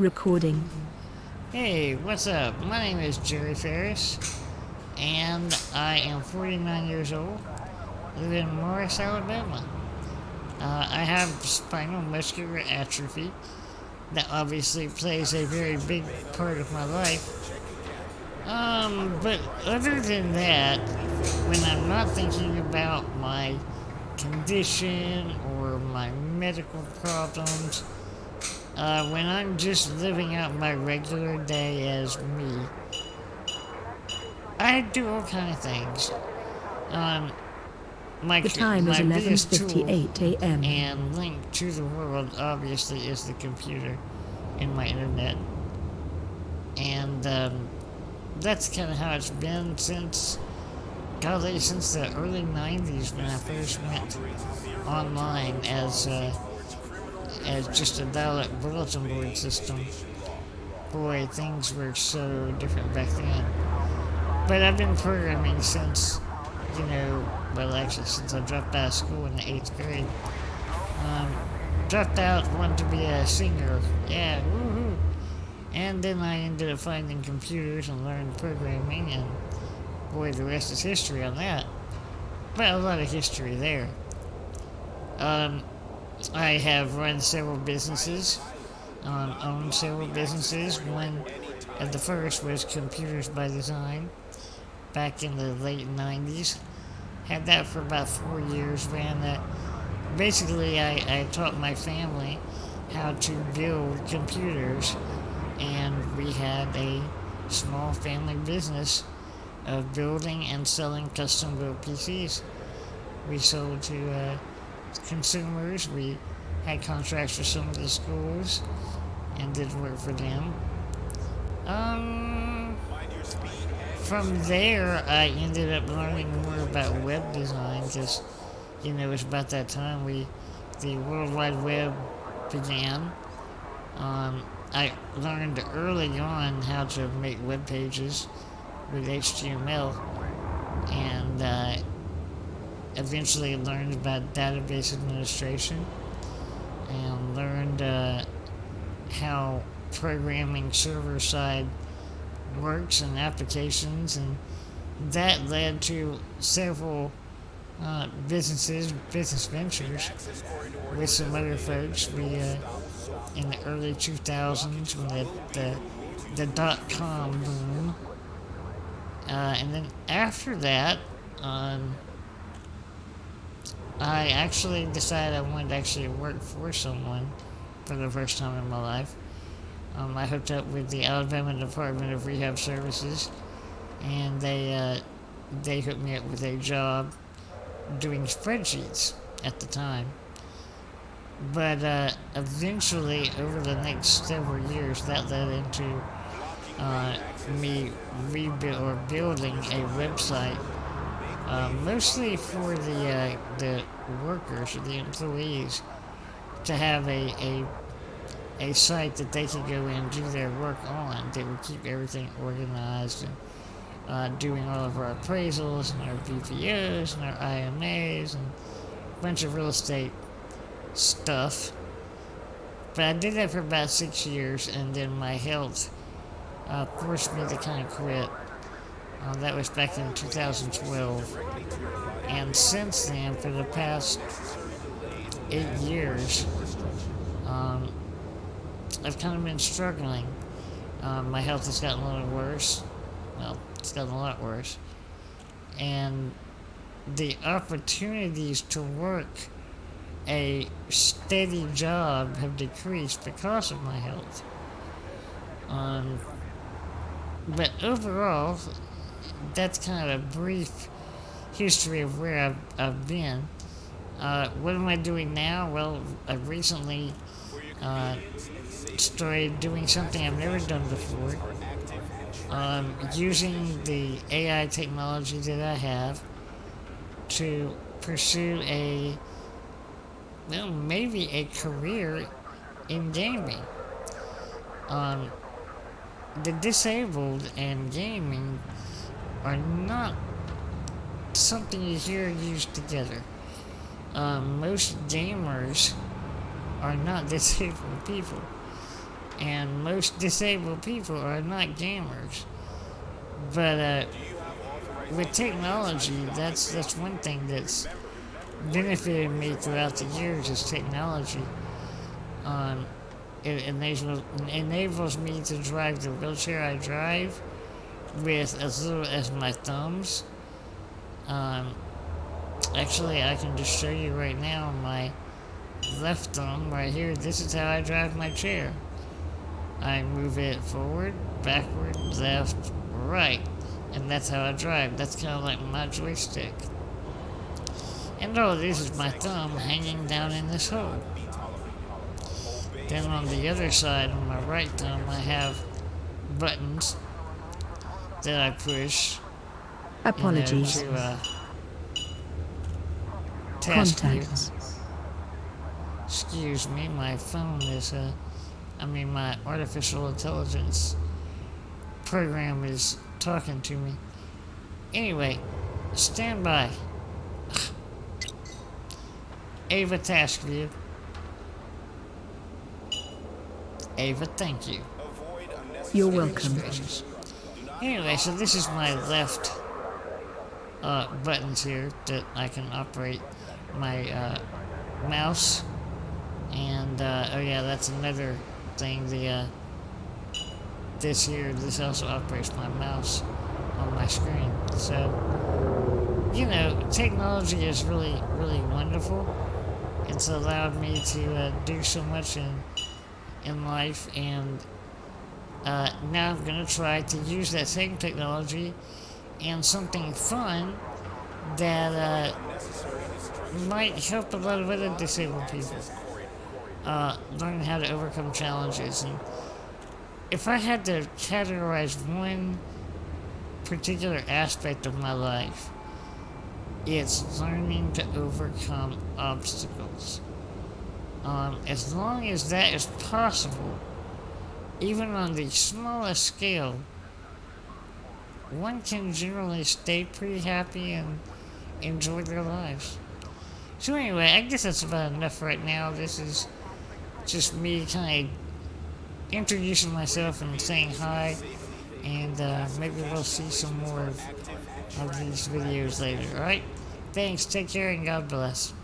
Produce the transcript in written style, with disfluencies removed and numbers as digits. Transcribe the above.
Recording. Hey, what's up? My name is Jerry Ferris, and I am 49 years old, live in Morris, Alabama. I have spinal muscular atrophy that obviously plays a very big part of my life. But other than that, when I'm not thinking about my condition or my medical problems, when I'm just living out my regular day as me, I do all kind of things. Um, The time is my biggest tool 11:58 a.m. and link to the world obviously is the computer and my internet, and that's kind of how it's been since golly, since the early '90s when I first went online as just a dial-up bulletin board system. Boy, things were so different back then. But I've been programming since, well, actually, since I dropped out of school in the 8th grade. Um, Dropped out, wanted to be a singer. Yeah, woohoo. And then I ended up finding computers and learned programming, and boy, the rest is history on that. But a lot of history there. Um, I have run several businesses, owned several businesses. One of the first was Computers by Design back in the late '90s. Had that for about 4 years, ran that. Basically, I taught my family how to build computers, and we had a small family business of building and selling custom built PCs. We sold to consumers, we had contracts for some of the schools, and did work for them. Um, from there, I ended up learning more about web design because, it was about that time the World Wide Web began. I learned early on how to make web pages with HTML, and eventually learned about database administration and learned how programming server side works and applications, and that led to several business ventures with some other folks. We in the early 2000s when the dot-com boom, and then after that, um, I actually decided I wanted to actually work for someone for the first time in my life. I hooked up with the Alabama Department of Rehab Services, and they hooked me up with a job doing spreadsheets at the time. But eventually, over the next several years, that led into me building a website, mostly for the workers or the employees to have a site that they could go in and do their work on that would keep everything organized, and doing all of our appraisals and our BPOs and our IMAs and a bunch of real estate stuff. But I did that for about 6 years, and then my health forced me to kind of quit. That was back in 2012. And since then, for the past 8 years, um, I've kind of been struggling. My health has gotten a little worse. Well, it's gotten a lot worse. And the opportunities to work a steady job have decreased because of my health. Um, but overall, that's kind of a brief history of where I've been. What am I doing now? Well, I've recently uh, started doing something I've never done before. Using the AI technology that I have to pursue maybe a career in gaming. Um, the disabled and gaming are not something you hear used together. Most gamers are not disabled people. And and most disabled people are not gamers. But with technology, that's one thing that's benefited me throughout the years is technology. It enables me to drive the wheelchair I drive with as little as my thumbs. Actually, I can just show you right now my left thumb right here. This is how I drive my chair. I move it forward, backward, left, right. And that's how I drive. That's kind of like my joystick. And all it is my thumb hanging down in this hole. Then on the other side, on my right thumb, I have buttons that I push. Apologies. To task view. Contacts. Excuse me, my phone is, my artificial intelligence program is talking to me. Anyway, stand by. Ava task view. Ava, thank you. You're welcome. Anyway, so this is my left buttons here that I can operate my mouse. And, oh yeah, that's another thing. This also operates my mouse on my screen. So, technology is really, really wonderful. It's allowed me to do so much in life, and now I'm going to try to use that same technology and something fun that might help a lot of other disabled people learn how to overcome challenges. And if I had to categorize one particular aspect of my life, it's learning to overcome obstacles. As long as that is possible, even on the smallest scale, one can generally stay pretty happy and enjoy their lives. So anyway, I guess that's about enough right now. This is just me kind of introducing myself and saying hi, and maybe we'll see some more of these videos later, alright? Thanks, take care, and God bless.